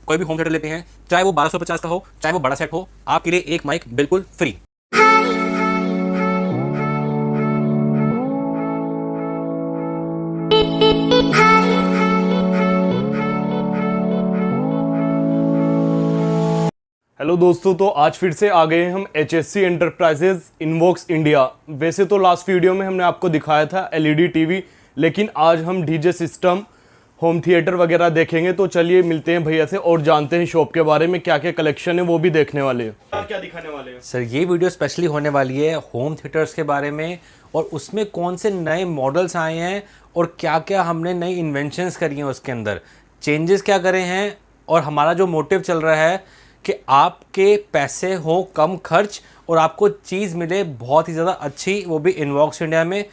कोई भी home theatre लेते हैं, चाहे वो 1250 का हो, चाहे वो बड़ा सेट हो, आपके लिए एक माइक बिल्कुल फ्री। हेलो दोस्तों, तो आज फिर से आ गए हम HSC एंटरप्राइजेज इनवॉक्स इंडिया। वैसे तो लास्ट वीडियो में हमने आपको दिखाया था LED टीवी, लेकिन आज हम DJ सिस्टम, होम थिएटर वगैरह देखेंगे। तो चलिए मिलते हैं भैया से और जानते हैं शॉप के बारे में, क्या क्या कलेक्शन है वो भी देखने वाले हैं। क्या दिखाने वाले हैं सर? ये वीडियो स्पेशली होने वाली है होम थिएटर्स के बारे में, और उसमें कौन से नए मॉडल्स आए हैं और क्या क्या हमने नई इन्वेंशंस करी हैं, उसके अंदर चेंजेस क्या करे हैं, और हमारा जो मोटिव चल रहा है कि आपके पैसे हो कम खर्च और आपको चीज़ मिले बहुत ही ज़्यादा अच्छी, वो भी इनवॉक्स इंडिया में।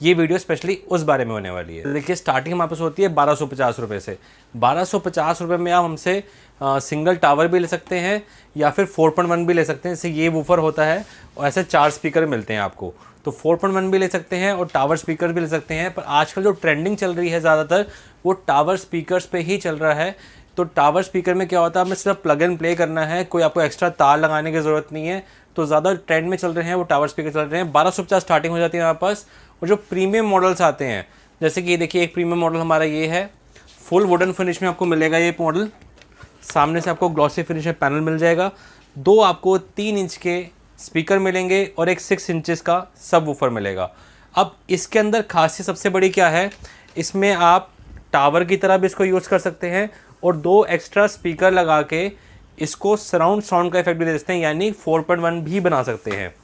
ये वीडियो स्पेशली उस बारे में होने वाली है। देखिए, स्टार्टिंग हमारे पास होती है 1250 रुपये से। 1250 रुपये में आप हमसे सिंगल टावर भी ले सकते हैं या फिर 4.1 भी ले सकते हैं। जैसे ये वूफर होता है और ऐसे 4 स्पीकर मिलते हैं आपको, तो 4.1 भी ले सकते हैं और टावर स्पीकर भी ले सकते हैं। पर आजकल जो ट्रेंडिंग चल रही है ज़्यादातर, वो टावर स्पीकर्स पे ही चल रहा है। तो टावर स्पीकर में क्या होता है, हमें सिर्फ प्लग एंड प्ले करना है, कोई आपको एक्स्ट्रा तार लगाने की ज़रूरत नहीं है। तो ज़्यादा ट्रेंड में चल रहे हैं वो टावर स्पीकर चल रहे हैं। 1250 स्टार्टिंग हो जाती है हमारे पास। और जो प्रीमियम मॉडल्स आते हैं, जैसे कि ये देखिए, एक प्रीमियम मॉडल हमारा ये है, फुल वुडन फिनिश में आपको मिलेगा ये मॉडल। सामने से आपको ग्लॉसी फिनिश में पैनल मिल जाएगा। दो आपको 3 इंच के स्पीकर मिलेंगे और एक 6 इंचेस का सब वूफर मिलेगा। अब इसके अंदर खासियत सबसे बड़ी क्या है, इसमें आप टावर की तरह भी इसको यूज़ कर सकते हैं और 2 एक्स्ट्रा स्पीकर लगा के इसको सराउंड साउंड का इफेक्ट भी दे सकते हैं, यानी 4.1 भी बना सकते हैं।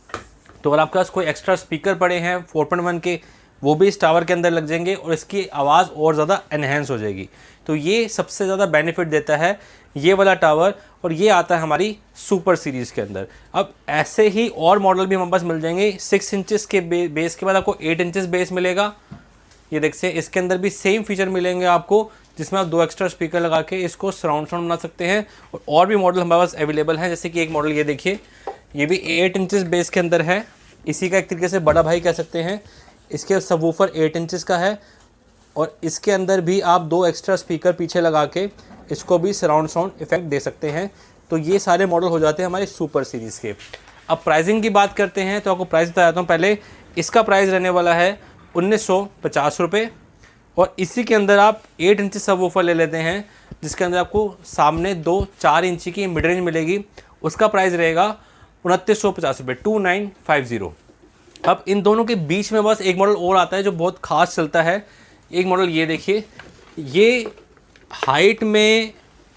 तो अगर आपके पास कोई एक्स्ट्रा स्पीकर पड़े हैं 4.1 के, वो भी इस टावर के अंदर लग जाएंगे और इसकी आवाज़ और ज़्यादा एनहेंस हो जाएगी। तो ये सबसे ज़्यादा बेनिफिट देता है ये वाला टावर, और ये आता है हमारी सुपर सीरीज़ के अंदर। अब ऐसे ही और मॉडल भी हमारे पास मिल जाएंगे। 6 इंचेस के बेस के बाद आपको 8 इंचेस बेस मिलेगा। ये देख से इसके अंदर भी सेम फीचर मिलेंगे आपको, जिसमें आप 2 एक्स्ट्रा स्पीकर लगा के इसको सराउंड साउंड बना सकते हैं। और भी मॉडल हमारे पास अवेलेबल हैं, जैसे कि एक मॉडल ये देखिए, ये भी 8 इंचेस बेस के अंदर है। इसी का एक तरीके से बड़ा भाई कह सकते हैं। इसके सबवूफर 8 इंचेस का है और इसके अंदर भी आप 2 एक्स्ट्रा स्पीकर पीछे लगा के इसको भी सराउंड साउंड इफेक्ट दे सकते हैं। तो ये सारे मॉडल हो जाते हैं हमारे सुपर सीरीज़ के। अब प्राइसिंग की बात करते हैं, तो आपको प्राइस बता देता हूँ पहले। इसका प्राइस रहने वाला है 1950 रुपये, और इसी के अंदर आप 8 इंच सबवूफर ले लेते हैं, जिसके अंदर आपको सामने 2 4 इंची की मिड रेंज मिलेगी। उसका प्राइस रहेगा 2950 रुपये, 2950। अब इन दोनों के बीच में बस एक मॉडल और आता है जो बहुत खास चलता है। एक मॉडल ये देखिए, ये हाइट में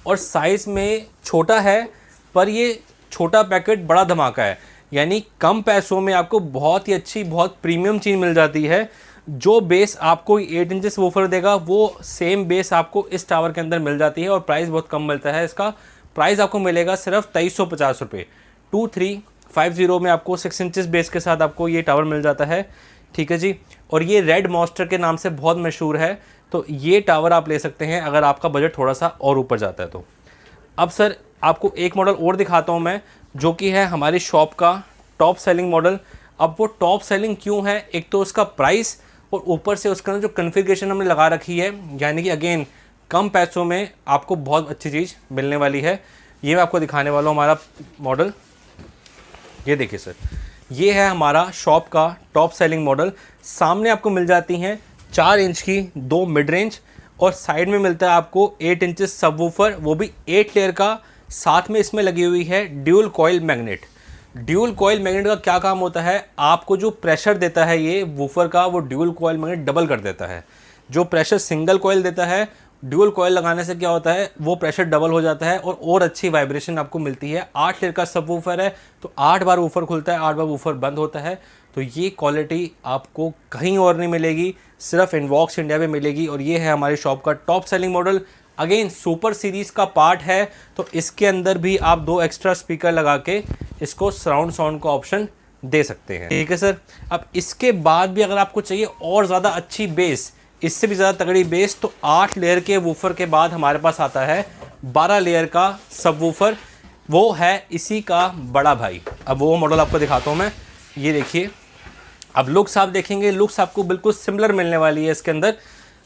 और साइज़ में छोटा है, पर ये छोटा पैकेट बड़ा धमाका है। यानी कम पैसों में आपको बहुत ही अच्छी, बहुत प्रीमियम चीज़ मिल जाती है। जो बेस आपको 8 इंचेस वूफर देगा, वो सेम बेस आपको इस टावर के अंदर मिल जाती है, और प्राइस बहुत कम मिलता है। इसका प्राइस आपको मिलेगा सिर्फ 2350 रुपये, 2350 में आपको 6 इंचेस बेस के साथ आपको ये टावर मिल जाता है। ठीक है जी। और ये रेड मॉन्स्टर के नाम से बहुत मशहूर है, तो ये टावर आप ले सकते हैं अगर आपका बजट थोड़ा सा और ऊपर जाता है तो। अब सर आपको एक मॉडल और दिखाता हूँ मैं, जो कि है हमारी शॉप का टॉप सेलिंग मॉडल। अब वो टॉप सेलिंग क्यों है, एक तो उसका प्राइस और ऊपर से उसके अंदर जो कन्फिग्रेशन हमने लगा रखी है, यानी कि अगेन कम पैसों में आपको बहुत अच्छी चीज़ मिलने वाली है। ये मैं आपको दिखाने वाला हूँ हमारा मॉडल। ये देखिए सर, ये है हमारा शॉप का टॉप सेलिंग मॉडल। सामने आपको मिल जाती हैं 4 इंच की 2 मिड रेंज, और साइड में मिलता है आपको 8 इंचेस सबवूफर, वो भी 8 लेयर का। साथ में इसमें लगी हुई है dual coil magnet. Dual coil magnet का क्या काम होता है, आपको जो प्रेशर देता है ये वूफर का, वो ड्यूल कॉइल मैग्नेट डबल कर देता है। जो प्रेशर सिंगल कॉइल देता है, ड्यूल कॉइल लगाने से क्या होता है, वो प्रेशर डबल हो जाता है और अच्छी वाइब्रेशन आपको मिलती है। 8 लेयर का सब वूफर है, तो 8 बार वूफर खुलता है, 8 बार वूफर बंद होता है। तो ये क्वालिटी आपको कहीं और नहीं मिलेगी, सिर्फ इनवॉक्स इंडिया में मिलेगी। और ये है हमारी शॉप का top selling model. Again super series का पार्ट है, तो इसके अंदर भी आप 2 एक्स्ट्रा स्पीकर लगा के इसको सराउंड साउंड का ऑप्शन दे सकते हैं। ठीक है सर। अब इसके बाद भी अगर आपको चाहिए और ज़्यादा अच्छी बेस, इससे भी ज़्यादा तगड़ी बेस, तो 8 लेयर के वूफर के बाद हमारे पास आता है 12 लेयर का सब वूफर। वो है इसी का बड़ा भाई। अब वो मॉडल आपको दिखाता हूँ मैं। ये देखिए, अब लुक्स आप देखेंगे, लुक्स आपको बिल्कुल सिमिलर मिलने वाली है इसके अंदर।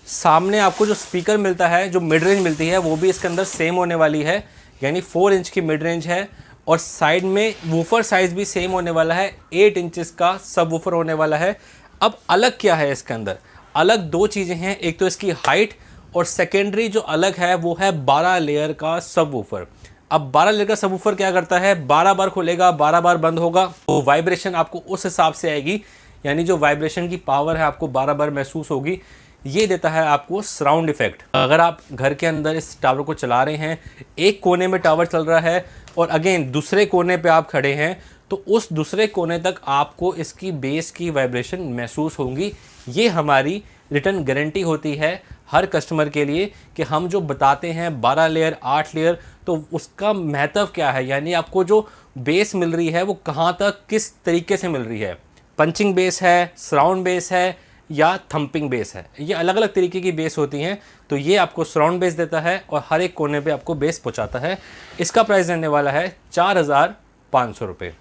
सामने आपको जो स्पीकर मिलता है, जो मिड रेंज मिलती है, वो भी इसके अंदर सेम होने वाली है, यानी 4 इंच की मिड रेंज है। और साइड में वूफर साइज़ भी सेम होने वाला है, 8 इंचेस का सब वूफर होने वाला है। अब अलग क्या है इसके अंदर? अलग दो चीज़ें हैं, एक तो इसकी हाइट, और सेकेंडरी जो अलग है वो है 12 लेयर का सब वूफर। अब 12 लेयर का सब वूफर क्या करता है, 12 बार खुलेगा, 12 बार बंद होगा, तो वाइब्रेशन आपको उस हिसाब से आएगी, यानी जो वाइब्रेशन की पावर है आपको 12 बार महसूस होगी। ये देता है आपको सराउंड इफेक्ट। अगर आप घर के अंदर इस टावर को चला रहे हैं, एक कोने में टावर चल रहा है और अगेन दूसरे कोने पे आप खड़े हैं, तो उस दूसरे कोने तक आपको इसकी बेस की वाइब्रेशन महसूस होंगी। ये हमारी रिटर्न गारंटी होती है हर कस्टमर के लिए कि हम जो बताते हैं 12 लेयर 8 लेयर, तो उसका महत्व क्या है, यानी आपको जो बेस मिल रही है वो कहाँ तक किस तरीके से मिल रही है। पंचिंग बेस है, सराउंड बेस है या थंपिंग बेस है, ये अलग अलग तरीके की बेस होती हैं। तो ये आपको सराउंड बेस देता है और हर एक कोने पे आपको बेस पहुंचाता है। इसका प्राइस रहने वाला है 4500 रुपये।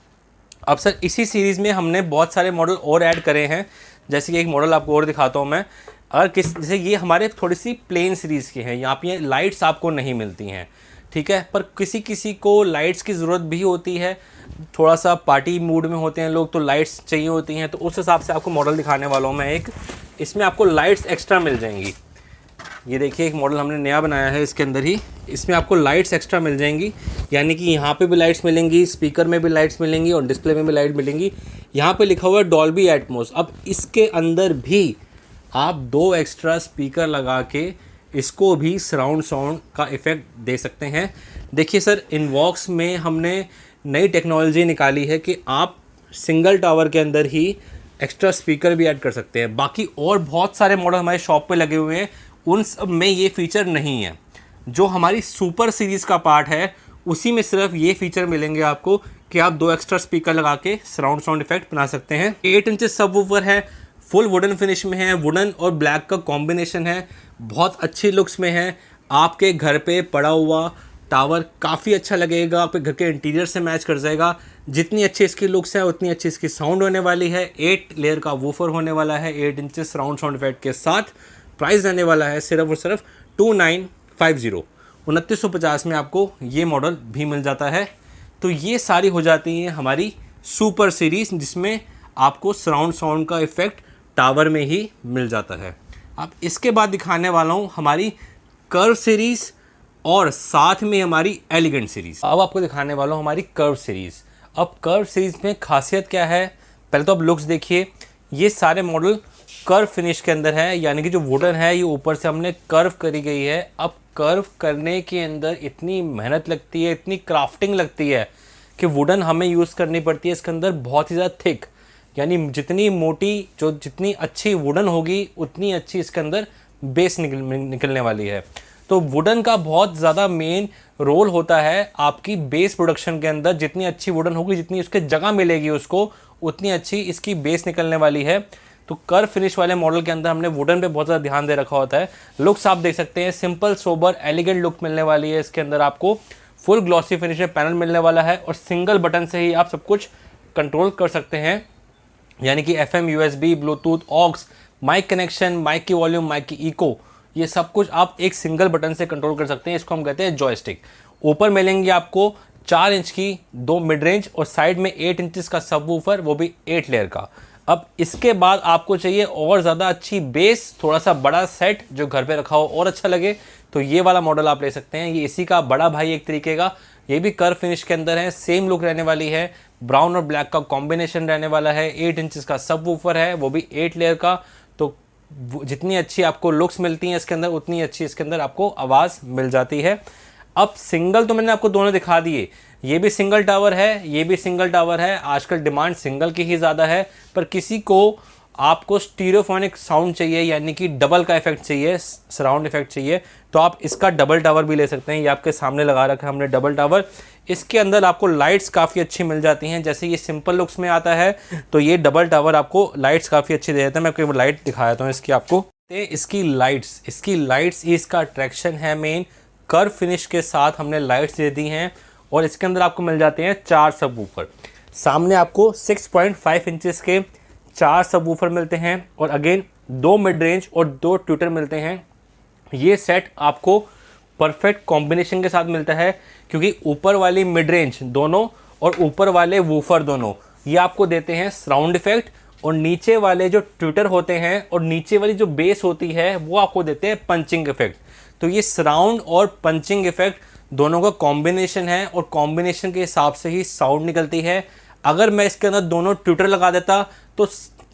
अब सर इसी सीरीज़ में हमने बहुत सारे मॉडल और ऐड करे हैं, जैसे कि एक मॉडल आपको और दिखाता हूँ मैं। अगर जैसे ये हमारे थोड़ी सी प्लेन सीरीज़ के हैं, यहाँ पे लाइट्स आपको नहीं मिलती हैं, ठीक है, पर किसी किसी को लाइट्स की ज़रूरत भी होती है, थोड़ा सा पार्टी मूड में होते हैं लोग, तो लाइट्स चाहिए होती हैं, तो उस हिसाब से आपको मॉडल दिखाने वाला हूँ मैं एक। इसमें आपको लाइट्स एक्स्ट्रा मिल जाएंगी। ये देखिए एक मॉडल हमने नया बनाया है, इसके अंदर ही इसमें आपको लाइट्स एक्स्ट्रा मिल जाएंगी, यानी कि यहाँ पे भी लाइट्स मिलेंगी, स्पीकर में भी लाइट्स मिलेंगी और डिस्प्ले में भी लाइट मिलेंगी। यहाँ पे लिखा हुआ है डॉल्बी एटमॉस। अब इसके अंदर भी आप 2 एक्स्ट्रा स्पीकर लगा के इसको भी सराउंड साउंड का इफ़ेक्ट दे सकते हैं। देखिए सर, इनवॉक्स में हमने नई टेक्नोलॉजी निकाली है कि आप सिंगल टावर के अंदर ही एक्स्ट्रा स्पीकर भी ऐड कर सकते हैं। बाकी और बहुत सारे मॉडल हमारे शॉप पे लगे हुए हैं, उन सब में ये फीचर नहीं है। जो हमारी सुपर सीरीज़ का पार्ट है उसी में सिर्फ ये फीचर मिलेंगे आपको कि आप 2 एक्स्ट्रा स्पीकर लगा के सराउंड साउंड इफेक्ट बना सकते हैं। 8 इंचेस सब वूफर है, फुल वुडन फिनिश में है, वुडन और ब्लैक का कॉम्बिनेशन है, बहुत अच्छी लुक्स में है। आपके घर पे पड़ा हुआ टावर काफ़ी अच्छा लगेगा, आपके घर के इंटीरियर से मैच कर जाएगा। जितनी अच्छी इसकी लुक्स है उतनी अच्छी इसकी साउंड होने वाली है। 8 लेयर का वूफर होने वाला है 8 इंचेस सराउंड साउंड इफेक्ट के साथ। प्राइस रहने वाला है सिर्फ और सिर्फ 2950, 2950 में आपको ये मॉडल भी मिल जाता है। तो ये सारी हो जाती हैं हमारी सुपर सीरीज़, जिसमें आपको सराउंड साउंड का इफेक्ट टावर में ही मिल जाता है। अब इसके बाद दिखाने वाला हूँ हमारी कर्व सीरीज़ और साथ में हमारी एलिगेंट सीरीज़। अब आपको दिखाने वाला हूँ हमारी कर्व सीरीज़। अब कर्व सीरीज़ में खासियत क्या है, पहले तो आप लुक्स देखिए। ये सारे मॉडल कर्व फिनिश के अंदर है, यानी कि जो वुडन है ये ऊपर से हमने कर्व करी गई है। अब कर्व करने के अंदर इतनी मेहनत लगती है, इतनी क्राफ्टिंग लगती है कि वुडन हमें यूज़ करनी पड़ती है इसके अंदर बहुत ही ज़्यादा थिक, यानी जितनी मोटी जितनी अच्छी वुडन होगी उतनी अच्छी इसके अंदर बेस निकलने वाली है। तो वुडन का बहुत ज़्यादा मेन रोल होता है आपकी बेस प्रोडक्शन के अंदर। जितनी अच्छी वुडन होगी, जितनी उसके जगह मिलेगी उसको, उतनी अच्छी इसकी बेस निकलने वाली है। तो कर्व फिनिश वाले मॉडल के अंदर हमने वुडन पे बहुत ज़्यादा ध्यान दे रखा होता है। लुक्स आप देख सकते हैं, सिंपल सोबर एलिगेंट लुक मिलने वाली है इसके अंदर। आपको फुल ग्लॉसी फिनिश में पैनल मिलने वाला है और सिंगल बटन से ही आप सब कुछ कंट्रोल कर सकते हैं, यानी कि FM, USB, Bluetooth, aux, mic connection, mic की वॉल्यूम, माइक की इको, ये सब कुछ आप एक सिंगल बटन से कंट्रोल कर सकते हैं। इसको हम कहते हैं जॉयस्टिक। ऊपर मिलेंगे आपको 4 इंच की 2 मिड रेंज और साइड में 8 इंचेस का सब वूफर, वो भी 8 लेयर का। अब इसके बाद आपको चाहिए और ज़्यादा अच्छी बेस, थोड़ा सा बड़ा सेट जो घर पे रखा हो और अच्छा लगे, तो ये वाला मॉडल आप ले सकते हैं। ये इसी का बड़ा भाई एक तरीके का, ये भी कर्व फिनिश के अंदर है, सेम लुक रहने वाली है, ब्राउन और ब्लैक का कॉम्बिनेशन रहने वाला है, 8 इंचेस का सब वूफर है, वो भी 8 लेयर का। तो जितनी अच्छी आपको लुक्स मिलती हैं इसके अंदर, उतनी अच्छी इसके अंदर आपको आवाज़ मिल जाती है। अब सिंगल तो मैंने आपको दोनों दिखा दिए, ये भी सिंगल टावर है, ये भी सिंगल टावर है। आजकल डिमांड सिंगल की ही ज़्यादा है, पर किसी को आपको स्टीरियोफोनिक साउंड चाहिए, यानी कि डबल का इफेक्ट चाहिए, सराउंड इफेक्ट चाहिए, तो आप इसका डबल टावर भी ले सकते हैं। ये आपके सामने लगा रखा है हमने डबल टावर। इसके अंदर आपको लाइट्स काफ़ी अच्छी मिल जाती हैं, जैसे ये सिंपल लुक्स में आता है, तो ये डबल टावर आपको लाइट्स काफ़ी अच्छी दे देता है। मैं आपको लाइट दिखा देता हूँ इसकी आपको। इसकी लाइट्स ही इसका अट्रैक्शन है मेन। कर्व फिनिश के साथ हमने लाइट्स दे दी हैं और इसके अंदर आपको मिल जाते हैं 4 सब वूफर। सामने आपको 6.5 इंचेस के 4 सब वूफर मिलते हैं और अगेन 2 मिड रेंज और 2 ट्विटर मिलते हैं। ये सेट आपको परफेक्ट कॉम्बिनेशन के साथ मिलता है, क्योंकि ऊपर वाली मिड रेंज दोनों और ऊपर वाले वूफर दोनों ये आपको देते हैं साउंड इफेक्ट, और नीचे वाले जो ट्विटर होते हैं और नीचे वाली जो बेस होती है वो आपको देते हैं पंचिंग इफेक्ट। तो ये सराउंड और पंचिंग इफेक्ट दोनों का कॉम्बिनेशन है, और कॉम्बिनेशन के हिसाब से ही साउंड निकलती है। अगर मैं इसके अंदर दोनों ट्विटर लगा देता तो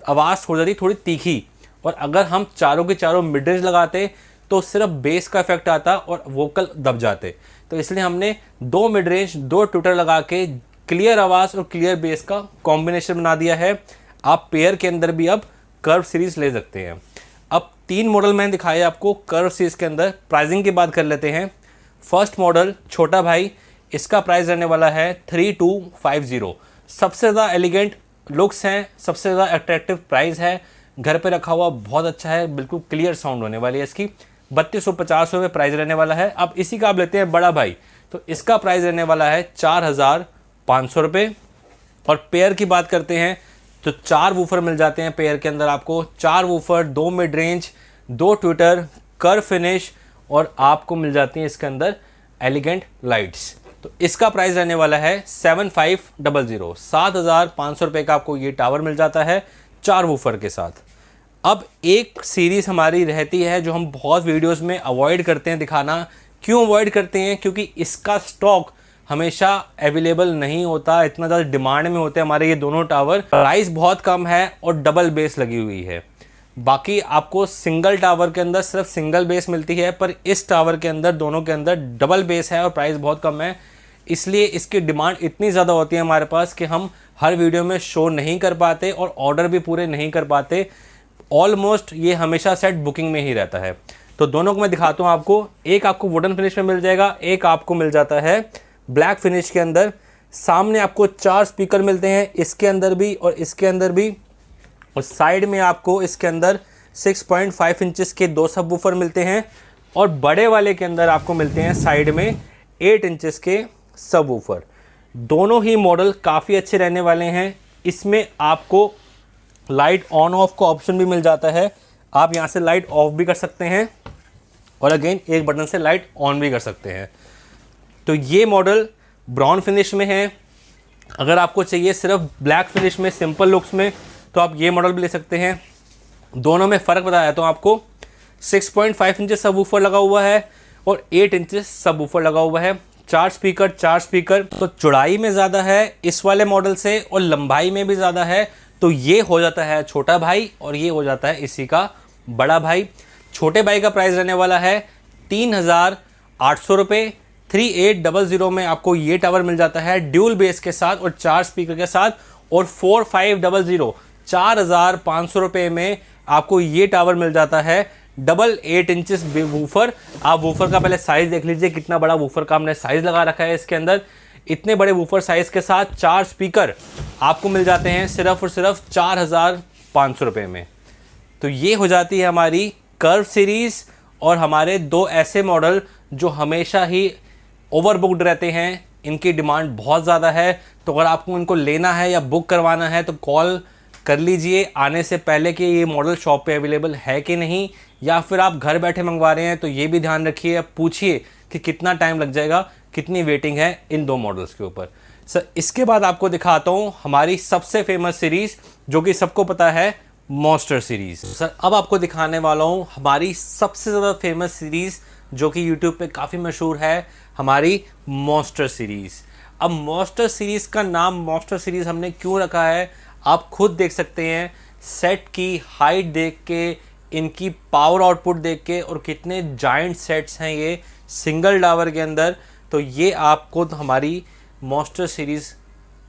आवाज़ हो जाती थोड़ी तीखी, और अगर हम चारों के चारों मिड रेंज लगाते तो सिर्फ बेस का इफेक्ट आता और वोकल दब जाते। तो इसलिए हमने 2 मिड रेंज 2 ट्विटर लगा के क्लियर आवाज़ और क्लियर बेस का कॉम्बिनेशन बना दिया है। आप पेयर के अंदर भी अब कर्व सीरीज ले सकते हैं। अब 3 मॉडल मैंने दिखाए आपको कर्व सीरीज के अंदर। प्राइसिंग की बात कर लेते हैं। फर्स्ट मॉडल छोटा भाई, इसका प्राइस रहने वाला है 3250। सबसे ज़्यादा एलिगेंट लुक्स हैं, सबसे ज़्यादा अट्रैक्टिव प्राइस है, घर पे रखा हुआ बहुत अच्छा है, बिल्कुल क्लियर साउंड होने वाली है इसकी। 3250 रुपये प्राइस रहने वाला है। अब इसी का आप लेते हैं बड़ा भाई, तो इसका प्राइस रहने वाला है 4500 रुपये। और पेयर की बात करते हैं तो 4 वूफर मिल जाते हैं पेयर के अंदर आपको। 4 woofer, 2 mid range, 2 Twitter, curve finish, और आपको मिल जाती हैं इसके अंदर एलिगेंट लाइट्स। तो इसका प्राइस रहने वाला है 7500, 7500 रुपये का आपको ये टावर मिल जाता है 4 वूफर के साथ। अब एक सीरीज़ हमारी रहती है जो हम बहुत वीडियोस में अवॉइड करते हैं दिखाना। क्यों अवॉइड करते हैं? क्योंकि इसका स्टॉक हमेशा अवेलेबल नहीं होता, इतना ज़्यादा डिमांड में होते हैं हमारे ये दोनों टावर। प्राइस बहुत कम है और डबल बेस लगी हुई है। बाकी आपको सिंगल टावर के अंदर सिर्फ सिंगल बेस मिलती है, पर इस टावर के अंदर दोनों के अंदर डबल बेस है और प्राइस बहुत कम है। इसलिए इसकी डिमांड इतनी ज़्यादा होती है हमारे पास कि हम हर वीडियो में शो नहीं कर पाते और ऑर्डर भी पूरे नहीं कर पाते। ऑलमोस्ट ये हमेशा सेट बुकिंग में ही रहता है। तो दोनों को मैं दिखाता हूँ आपको। एक आपको वुडन फिनिश में मिल जाएगा, एक आपको मिल जाता है ब्लैक फिनिश के अंदर। सामने आपको 4 स्पीकर मिलते हैं, इसके अंदर भी और इसके अंदर भी, और साइड में आपको इसके अंदर 6.5 इंचेस के 2 सबवूफर मिलते हैं, और बड़े वाले के अंदर आपको मिलते हैं साइड में 8 इंचेस के सबवूफर। दोनों ही मॉडल काफ़ी अच्छे रहने वाले हैं। इसमें आपको लाइट ऑन ऑफ का ऑप्शन भी मिल जाता है, आप यहाँ से लाइट ऑफ भी कर सकते हैं और अगेन एक बटन से लाइट ऑन भी कर सकते हैं। तो ये मॉडल ब्राउन फिनिश में है। अगर आपको चाहिए सिर्फ ब्लैक फिनिश में सिंपल लुक्स में तो आप ये मॉडल भी ले सकते हैं। दोनों में फ़र्क बताया तो आपको 6.5 इंचेस सबवूफर लगा हुआ है और 8 इंचेस सबवूफर लगा हुआ है। 4 स्पीकर, तो चौड़ाई में ज़्यादा है इस वाले मॉडल से और लंबाई में भी ज़्यादा है। तो ये हो जाता है छोटा भाई और ये हो जाता है इसी का बड़ा भाई। छोटे भाई का प्राइस रहने वाला है 3800 रुपये। 3800 में आपको ये टावर मिल जाता है ड्यूल बेस के साथ और 4 स्पीकर के साथ। और 4500 4500 रुपये में आपको ये टावर मिल जाता है डबल 8 इंचेस वूफर। आप वूफर का पहले साइज़ देख लीजिए, कितना बड़ा वूफर का हमने साइज़ लगा रखा है इसके अंदर। इतने बड़े वूफर साइज़ के साथ 4 स्पीकर आपको मिल जाते हैं सिर्फ और सिर्फ 4500 रुपये में। तो ये हो जाती है हमारी कर्व सीरीज़ और हमारे 2 ऐसे मॉडल जो हमेशा ही ओवरबुक्ड रहते हैं, इनकी डिमांड बहुत ज़्यादा है। तो अगर आपको इनको लेना है या बुक करवाना है तो कॉल कर लीजिए आने से पहले कि ये मॉडल शॉप पे अवेलेबल है कि नहीं, या फिर आप घर बैठे मंगवा रहे हैं तो ये भी ध्यान रखिए, पूछिए कि कितना टाइम लग जाएगा, कितनी वेटिंग है इन 2 मॉडल्स के ऊपर। सर इसके बाद आपको दिखाता हूँ हमारी सबसे फेमस सीरीज़ जो कि सबको पता है, मॉन्स्टर सीरीज़। सर अब आपको दिखाने वाला हूँ हमारी सबसे ज़्यादा फेमस सीरीज़ जो कि यूट्यूब पे काफ़ी मशहूर है, हमारी मॉन्स्टर सीरीज़। अब मॉन्स्टर सीरीज़ का नाम मॉन्स्टर सीरीज़ हमने क्यों रखा है आप खुद देख सकते हैं। सेट की हाइट देख के, इनकी पावर आउटपुट देख के, और कितने जाइंट सेट्स हैं ये सिंगल टावर के अंदर। तो ये आपको हमारी मॉन्स्टर सीरीज़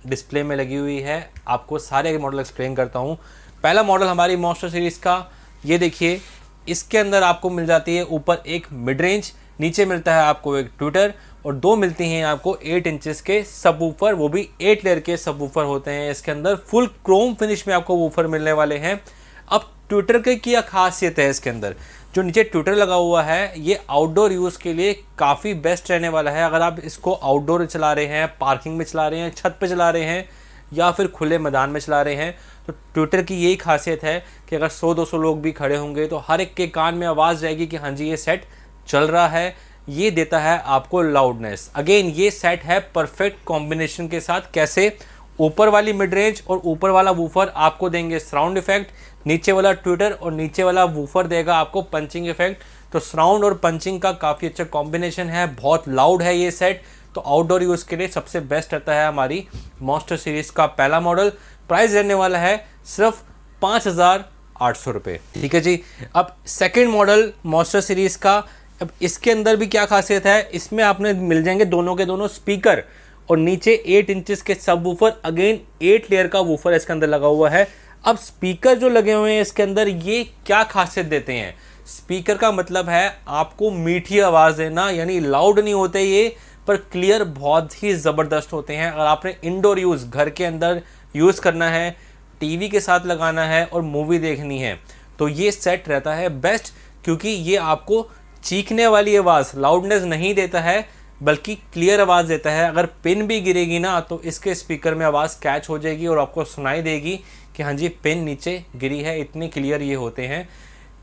डिस्प्ले में लगी हुई है। आपको सारे मॉडल एक्सप्लेन करता हूँ। पहला मॉडल हमारी मॉन्स्टर सीरीज़ का, ये देखिए, इसके अंदर आपको मिल जाती है ऊपर एक मिड रेंज, नीचे मिलता है आपको एक ट्विटर, और 2 मिलती हैं आपको 8 इंचेस के सबवूफर, वो भी 8 लेयर के सबवूफर होते हैं इसके अंदर। फुल क्रोम फिनिश में आपको वूफर मिलने वाले हैं। अब ट्विटर की क्या खासियत है इसके अंदर, जो नीचे ट्विटर लगा हुआ है ये आउटडोर यूज़ के लिए काफ़ी बेस्ट रहने वाला है। अगर आप इसको आउटडोर चला रहे हैं, पार्किंग में चला रहे हैं, छत पे चला रहे हैं, या फिर खुले मैदान में चला रहे हैं। तो ट्विटर की यही खासियत है कि अगर 100-200 लोग भी खड़े होंगे तो हर एक के कान में आवाज़ जाएगी कि हाँ जी ये सेट चल रहा है। ये देता है आपको लाउडनेस। अगेन ये सेट है परफेक्ट कॉम्बिनेशन के साथ। कैसे? ऊपर वाली मिड रेंज और ऊपर वाला वूफर आपको देंगे सराउंड इफेक्ट, नीचे वाला ट्विटर और नीचे वाला वूफर देगा आपको पंचिंग इफेक्ट। तो सराउंड और पंचिंग का काफ़ी अच्छा कॉम्बिनेशन है, बहुत लाउड है ये सेट। तो आउटडोर यूज़ के लिए सबसे बेस्ट रहता है हमारी मॉन्स्टर सीरीज़ का पहला मॉडल। प्राइस रहने वाला है सिर्फ 5,800 रुपये। ठीक है जी। अब सेकेंड मॉडल मॉन्स्टर सीरीज़ का, अब इसके अंदर भी क्या खासियत है, इसमें आपने मिल जाएंगे दोनों के दोनों स्पीकर और नीचे 8 इंचेस के सब वूफर। अगेन 8 लेयर का वूफर इसके अंदर लगा हुआ है। अब स्पीकर जो लगे हुए हैं इसके अंदर, ये क्या खासियत देते हैं? स्पीकर का मतलब है आपको मीठी आवाज़ देना, यानी लाउड नहीं होते ये, पर क्लियर बहुत ही ज़बरदस्त होते हैं। अगर आपने इंडोर यूज़ घर के अंदर यूज़ करना है, टीवी के साथ लगाना है और मूवी देखनी है, तो ये सेट रहता है बेस्ट, क्योंकि ये आपको चीखने वाली आवाज़, लाउडनेस नहीं देता है, बल्कि क्लियर आवाज़ देता है। अगर पिन भी गिरेगी ना तो इसके स्पीकर में आवाज़ कैच हो जाएगी और आपको सुनाई देगी कि हाँ जी पिन नीचे गिरी है। इतनी क्लियर ये होते हैं।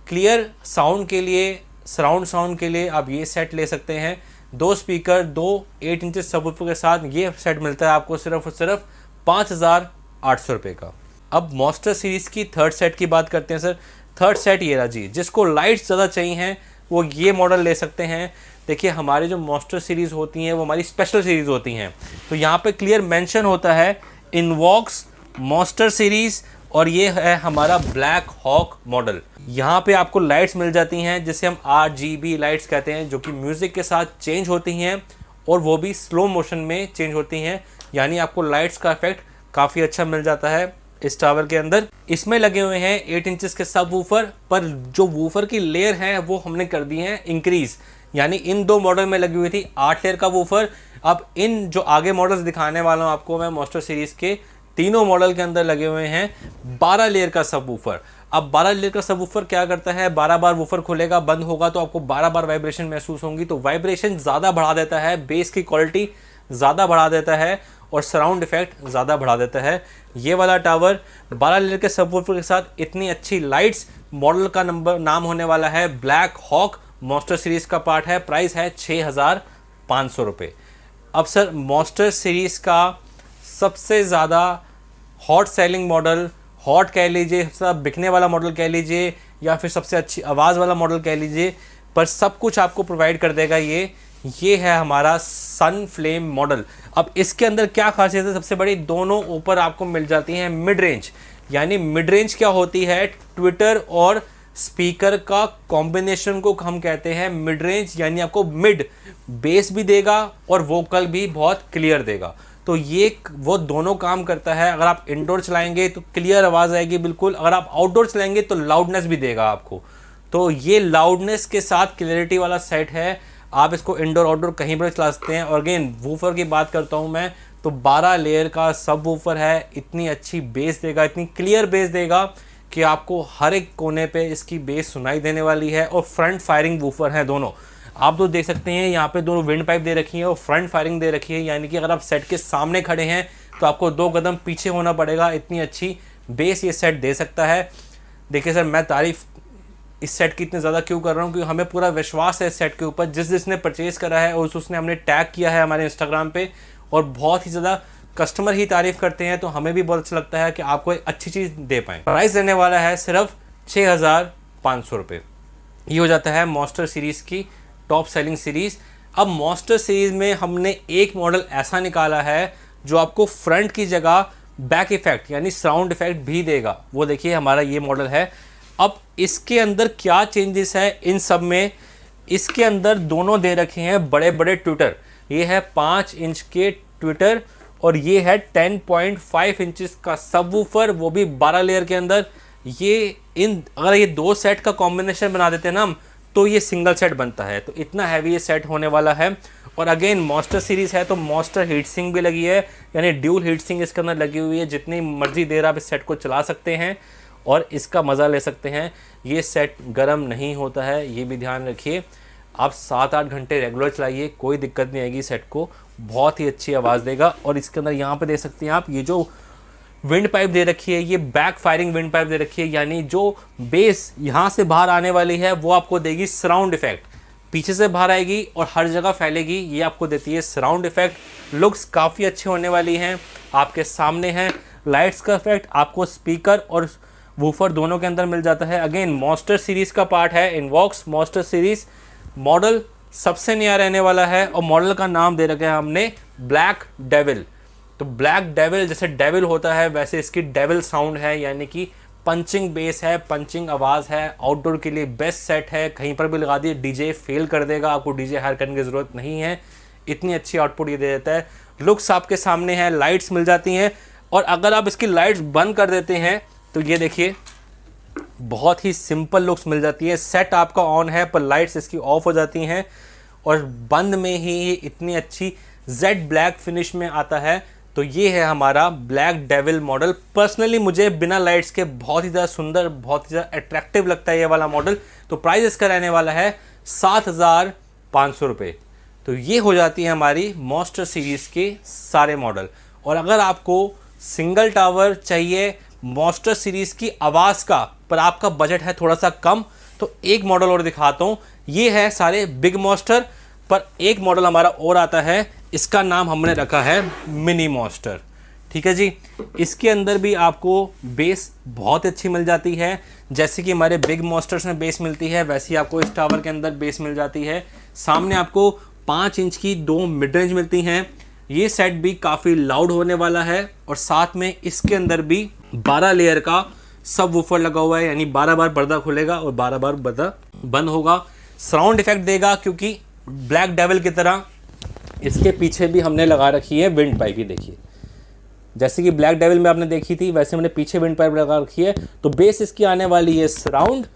क्लियर साउंड के लिए, सराउंड साउंड के लिए आप ये सेट ले सकते हैं। 2 स्पीकर, 2 8 इंचेस सबवूफर के साथ ये सेट मिलता है आपको सिर्फ और सिर्फ 5,800 रुपये का। अब मॉन्स्टर सीरीज़ की थर्ड सेट की बात करते हैं सर। थर्ड सेट ये रहा जी। जिसको लाइट्स ज़्यादा चाहिए हैं वो ये मॉडल ले सकते हैं। देखिए हमारी जो मॉन्स्टर सीरीज़ होती हैं वो हमारी स्पेशल सीरीज़ होती हैं, तो यहाँ पे क्लियर मेंशन होता है इनवॉक्स मॉन्स्टर सीरीज़, और ये है हमारा ब्लैक हॉक मॉडल। यहाँ पे आपको लाइट्स मिल जाती हैं जिसे हम RGB लाइट्स कहते हैं, जो कि म्यूज़िक के साथ चेंज होती हैं और वो भी स्लो मोशन में चेंज होती हैं, यानी आपको लाइट्स का इफेक्ट काफ़ी अच्छा मिल जाता है इस टावर के अंदर। इसमें लगे हुए हैं 8 इंचेस के सब वूफर, पर जो वूफर की लेयर है वो हमने कर दी है इंक्रीज़, यानी इन 2 मॉडल में लगी हुई थी 8 लेयर का वूफर। अब इन जो आगे मॉडल्स दिखाने वाला हूँ आपको मैं मॉन्स्टर सीरीज़ के, तीनों मॉडल के अंदर लगे हुए हैं 12 लेयर का सब वूफर। अब 12 लेयर का सब वूफर क्या करता है, 12 बार वूफर खुलेगा बंद होगा तो आपको 12 बार वाइब्रेशन महसूस होंगी। तो वाइब्रेशन ज़्यादा बढ़ा देता है, बेस की क्वालिटी ज़्यादा बढ़ा देता है और सराउंड इफेक्ट ज़्यादा बढ़ा देता है। ये वाला टावर 12 लेयर के सब वूफर के साथ इतनी अच्छी लाइट्स, मॉडल का नाम होने वाला है ब्लैक हॉक, मॉन्स्टर सीरीज़ का पार्ट है। प्राइस है 6,500 रुपये। अब सर मॉन्स्टर सीरीज़ का सबसे ज़्यादा हॉट सेलिंग मॉडल, हॉट कह लीजिए, सबसे बिकने वाला मॉडल कह लीजिए, या फिर सबसे अच्छी आवाज़ वाला मॉडल कह लीजिए, पर सब कुछ आपको प्रोवाइड कर देगा ये है हमारा सन फ्लेम मॉडल। अब इसके अंदर क्या खासियत है सबसे बड़ी, दोनों ऊपर आपको मिल जाती हैं मिड रेंज। यानी मिड रेंज क्या होती है, ट्विटर और स्पीकर का कॉम्बिनेशन को हम कहते हैं मिड रेंज, यानी आपको मिड बेस भी देगा और वोकल भी बहुत क्लियर देगा। तो ये वो दोनों काम करता है। अगर आप इंडोर चलाएंगे तो क्लियर आवाज़ आएगी बिल्कुल, अगर आप आउटडोर चलाएंगे तो लाउडनेस भी देगा आपको। तो ये लाउडनेस के साथ क्लियरिटी वाला सेट है। आप इसको इंडोर आउटडोर कहीं पर चला सकते हैं। और अगेन वूफर की बात करता हूँ मैं, तो 12 लेयर का सब वूफर है, इतनी अच्छी बेस देगा, इतनी क्लियर बेस देगा कि आपको हर एक कोने पे इसकी बेस सुनाई देने वाली है। और फ्रंट फायरिंग वूफर है दोनों, आप तो देख सकते हैं यहाँ पे दोनों विंड पाइप दे रखी है और फ्रंट फायरिंग दे रखी है, यानी कि अगर आप सेट के सामने खड़े हैं तो आपको 2 कदम पीछे होना पड़ेगा, इतनी अच्छी बेस ये सेट दे सकता है। देखिए सर मैं तारीफ़ इस सेट की इतनी ज़्यादा क्यों कर रहा हूँ, क्योंकि हमें पूरा विश्वास है इस सेट के ऊपर। जिसने परचेज़ करा है और उसने हमने टैग किया है हमारे इंस्टाग्राम पे, और बहुत ही ज़्यादा कस्टमर ही तारीफ़ करते हैं, तो हमें भी बहुत अच्छा लगता है कि आपको एक अच्छी चीज़ दे पाएँ। प्राइस रहने वाला है सिर्फ 6,500 रुपये। ये हो जाता है मॉन्स्टर सीरीज़ की टॉप सेलिंग सीरीज़। अब मॉन्स्टर सीरीज़ में हमने एक मॉडल ऐसा निकाला है जो आपको फ्रंट की जगह बैक इफेक्ट यानी साउंड इफेक्ट भी देगा। वो देखिए हमारा ये मॉडल है। अब इसके अंदर क्या चेंजेस है इन सब में, इसके अंदर दोनों दे रखे हैं बड़े बड़े ट्विटर। ये है 5 इंच के ट्विटर और ये है 10.5 इंचेस का सबवूफर, वो भी 12 लेयर के अंदर। ये अगर ये 2 सेट का कॉम्बिनेशन बना देते हैं ना हम, तो ये सिंगल सेट बनता है। तो इतना हैवी ये सेट होने वाला है। और अगेन मॉन्स्टर सीरीज़ है तो मॉन्स्टर हीट सिंक भी लगी है, यानी ड्यूल हीट सिंक इसके अंदर लगी हुई है। जितनी मर्जी देर आप इस सेट को चला सकते हैं और इसका मज़ा ले सकते हैं। ये सेट गर्म नहीं होता है, ये भी ध्यान रखिए। आप 7-8 घंटे रेगुलर चलाइए, कोई दिक्कत नहीं आएगी। सेट को बहुत ही अच्छी आवाज़ देगा। और इसके अंदर यहाँ पे देख सकते हैं आप, ये जो विंड पाइप दे रखी है, ये बैक फायरिंग विंड पाइप दे रखी है, यानी जो बेस यहाँ से बाहर आने वाली है वो आपको देगी सराउंड इफेक्ट, पीछे से बाहर आएगी और हर जगह फैलेगी, ये आपको देती है सराउंड इफेक्ट। लुक्स काफ़ी अच्छे होने वाली हैं, आपके सामने हैं। लाइट्स का इफेक्ट आपको स्पीकर और वूफर दोनों के अंदर मिल जाता है। अगेन मॉन्स्टर सीरीज़ का पार्ट है, इनवॉक्स मॉन्स्टर सीरीज़। मॉडल सबसे नया रहने वाला है और मॉडल का नाम दे रखा है हमने ब्लैक डेविल। तो ब्लैक डेविल जैसे डेविल होता है वैसे इसकी डेविल साउंड है, यानी कि पंचिंग बेस है, पंचिंग आवाज़ है। आउटडोर के लिए बेस्ट सेट है, कहीं पर भी लगा दिए डीजे फेल कर देगा, आपको डीजे हायर करने की ज़रूरत नहीं है, इतनी अच्छी आउटपुट ये दे देता है। लुक्स आपके सामने है, लाइट्स मिल जाती हैं, और अगर आप इसकी लाइट्स बंद कर देते हैं तो ये देखिए बहुत ही सिंपल लुक्स मिल जाती है। सेट आपका ऑन है पर लाइट्स इसकी ऑफ हो जाती हैं, और बंद में ही ये इतनी अच्छी जेड ब्लैक फिनिश में आता है। तो ये है हमारा ब्लैक डेविल मॉडल। पर्सनली मुझे बिना लाइट्स के बहुत ही ज़्यादा सुंदर, बहुत ही ज़्यादा अट्रैक्टिव लगता है ये वाला मॉडल। तो प्राइस इसका रहने वाला है 7,500 रुपये। तो ये हो जाती है हमारी मॉन्स्टर सीरीज़ के सारे मॉडल। और अगर आपको सिंगल टावर चाहिए मॉन्स्टर सीरीज़ की आवाज़ का, पर आपका बजट है थोड़ा सा कम, तो एक मॉडल और दिखाता हूँ। ये है सारे बिग मॉन्स्टर, पर एक मॉडल हमारा और आता है, इसका नाम हमने रखा है मिनी मॉन्स्टर। ठीक है जी, इसके अंदर भी आपको बेस बहुत अच्छी मिल जाती है, जैसे कि हमारे बिग मॉन्स्टर्स में बेस मिलती है वैसे ही आपको इस टावर के अंदर बेस मिल जाती है। सामने आपको 5 इंच की 2 मिड रेंज मिलती हैं। ये सेट भी काफ़ी लाउड होने वाला है, और साथ में इसके अंदर भी 12 लेयर का सब वूफर लगा हुआ है, यानी 12 बार पर्दा खुलेगा और 12 बार पर्दा बंद होगा। साउंड इफेक्ट देगा, क्योंकि ब्लैक डेविल की तरह इसके पीछे भी हमने लगा रखी है विंड पाइप। ही देखिए, जैसे कि ब्लैक डेविल में आपने देखी थी वैसे हमने पीछे विंड पाइप लगा रखी है। तो बेस इसकी आने वाली है सराउंड,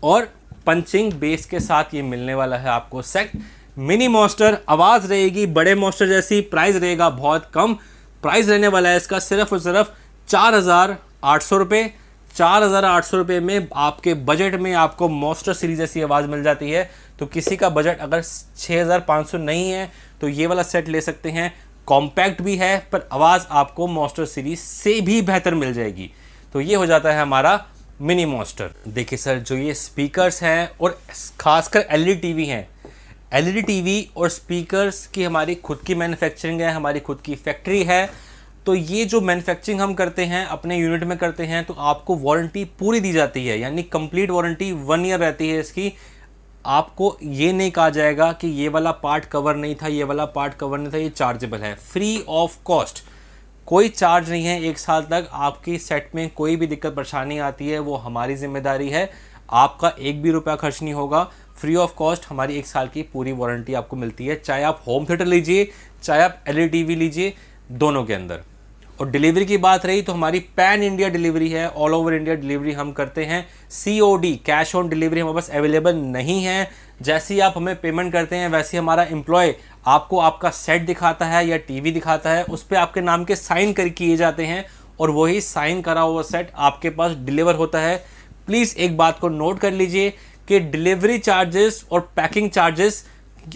और पंचिंग बेस के साथ ये मिलने वाला है आपको सेट। मिनी मॉन्स्टर आवाज़ रहेगी बड़े मॉन्स्टर जैसी, प्राइस रहेगा बहुत कम। प्राइस रहने वाला है इसका सिर्फ और सिर्फ 4,800 रुपये। 4,800 रुपये में आपके बजट में आपको मॉन्स्टर सीरीज जैसी आवाज़ मिल जाती है। तो किसी का बजट अगर 6,500 नहीं है तो ये वाला सेट ले सकते हैं। कॉम्पैक्ट भी है, पर आवाज़ आपको मॉन्स्टर सीरीज से भी बेहतर मिल जाएगी। तो ये हो जाता है हमारा मिनी मॉन्स्टर। देखिए सर, जो ये स्पीकर्स हैं और खासकर एलईडी टीवी हैं, एलईडी टीवी और स्पीकर्स की हमारी खुद की मैन्युफैक्चरिंग है, हमारी खुद की फैक्ट्री है। तो ये जो मैन्युफैक्चरिंग हम करते हैं अपने यूनिट में करते हैं, तो आपको वारंटी पूरी दी जाती है, यानी कंप्लीट वारंटी 1 ईयर रहती है इसकी। आपको ये नहीं कहा जाएगा कि ये वाला पार्ट कवर नहीं था, ये वाला पार्ट कवर नहीं था, ये चार्जेबल है। फ्री ऑफ कॉस्ट, कोई चार्ज नहीं है। 1 साल तक आपकी सेट में कोई भी दिक्कत परेशानी आती है वो हमारी जिम्मेदारी है, आपका 1 भी रुपया खर्च नहीं होगा। फ्री ऑफ कॉस्ट हमारी 1 साल की पूरी वारंटी आपको मिलती है, चाहे आप होम थिएटर लीजिए चाहे आप एलईडी टीवी लीजिए, दोनों के अंदर। और डिलीवरी की बात रही तो हमारी पैन इंडिया डिलीवरी है, ऑल ओवर इंडिया डिलीवरी हम करते हैं। COD कैश ऑन डिलीवरी हमारे पास अवेलेबल नहीं है। जैसे ही आप हमें पेमेंट करते हैं वैसे ही हमारा एम्प्लॉय आपको आपका सेट दिखाता है या टीवी दिखाता है, उस पर आपके नाम के साइन कर किए जाते हैं और वही साइन करा हुआ सेट आपके पास डिलीवर होता है। प्लीज़ एक बात को नोट कर लीजिए कि डिलीवरी चार्जेस और पैकिंग चार्जेस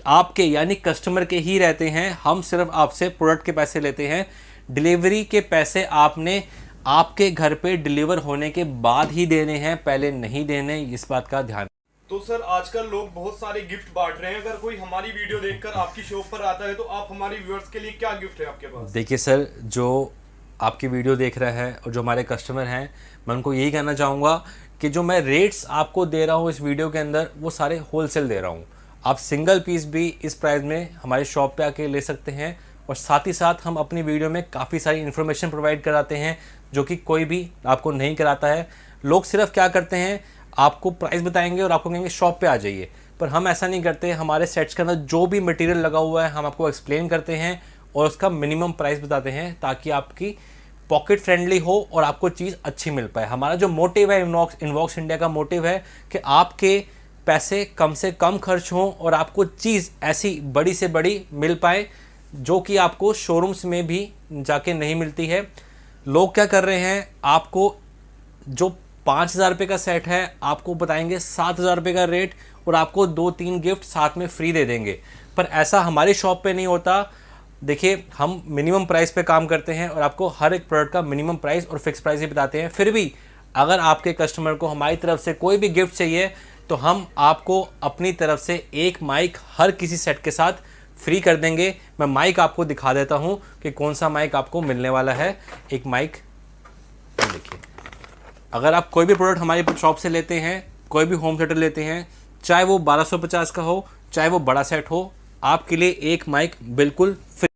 आपके यानी कस्टमर के ही रहते हैं। हम सिर्फ आपसे प्रोडक्ट के पैसे लेते हैं। डिलीवरी के पैसे आपने आपके घर पे डिलीवर होने के बाद ही देने हैं, पहले नहीं देने, इस बात का ध्यान। तो सर आजकल लोग बहुत सारे गिफ्ट बांट रहे हैं, अगर कोई हमारी वीडियो देखकर आपकी शॉप पर आता है तो आप हमारी व्यूअर्स के लिए क्या गिफ्ट है आपके पास? देखिए सर, जो आपकी वीडियो देख रहा है और जो हमारे कस्टमर हैं, मैं उनको यही कहना चाहूँगा कि जो मैं रेट्स आपको दे रहा हूँ इस वीडियो के अंदर वो सारे होलसेल दे रहा हूँ। आप सिंगल पीस भी इस प्राइस में हमारे शॉप पे आके ले सकते हैं, और साथ ही साथ हम अपनी वीडियो में काफ़ी सारी इन्फॉर्मेशन प्रोवाइड कराते हैं जो कि कोई भी आपको नहीं कराता है। लोग सिर्फ क्या करते हैं, आपको प्राइस बताएंगे और आपको कहेंगे शॉप पे आ जाइए, पर हम ऐसा नहीं करते। हमारे सेट्स के अंदर जो भी मटेरियल लगा हुआ है हम आपको एक्सप्लेन करते हैं और उसका मिनिमम प्राइस बताते हैं ताकि आपकी पॉकेट फ्रेंडली हो और आपको चीज़ अच्छी मिल पाए। हमारा जो मोटिव है, इनवॉक्स इंडिया का मोटिव है कि आपके पैसे कम से कम खर्च हों और आपको चीज़ ऐसी बड़ी से बड़ी मिल पाए जो कि आपको शोरूम्स में भी जाके नहीं मिलती है। लोग क्या कर रहे हैं, आपको जो 5,000 रुपये का सेट है आपको बताएंगे 7,000 रुपये का रेट और आपको 2-3 गिफ्ट साथ में फ्री दे देंगे, पर ऐसा हमारी शॉप पे नहीं होता। देखिए हम मिनिमम प्राइस पे काम करते हैं और आपको हर एक प्रोडक्ट का मिनिमम प्राइस और फिक्स प्राइस ही बताते हैं। फिर भी अगर आपके कस्टमर को हमारी तरफ से कोई भी गिफ्ट चाहिए तो हम आपको अपनी तरफ से एक माइक हर किसी सेट के साथ फ्री कर देंगे। मैं माइक आपको दिखा देता हूं कि कौन सा माइक आपको मिलने वाला है। एक माइक देखिए, अगर आप कोई भी प्रोडक्ट हमारी शॉप से लेते हैं, कोई भी होम थिएटर लेते हैं, चाहे वो 1250 का हो चाहे वो बड़ा सेट हो, आपके लिए एक माइक बिल्कुल फ्री।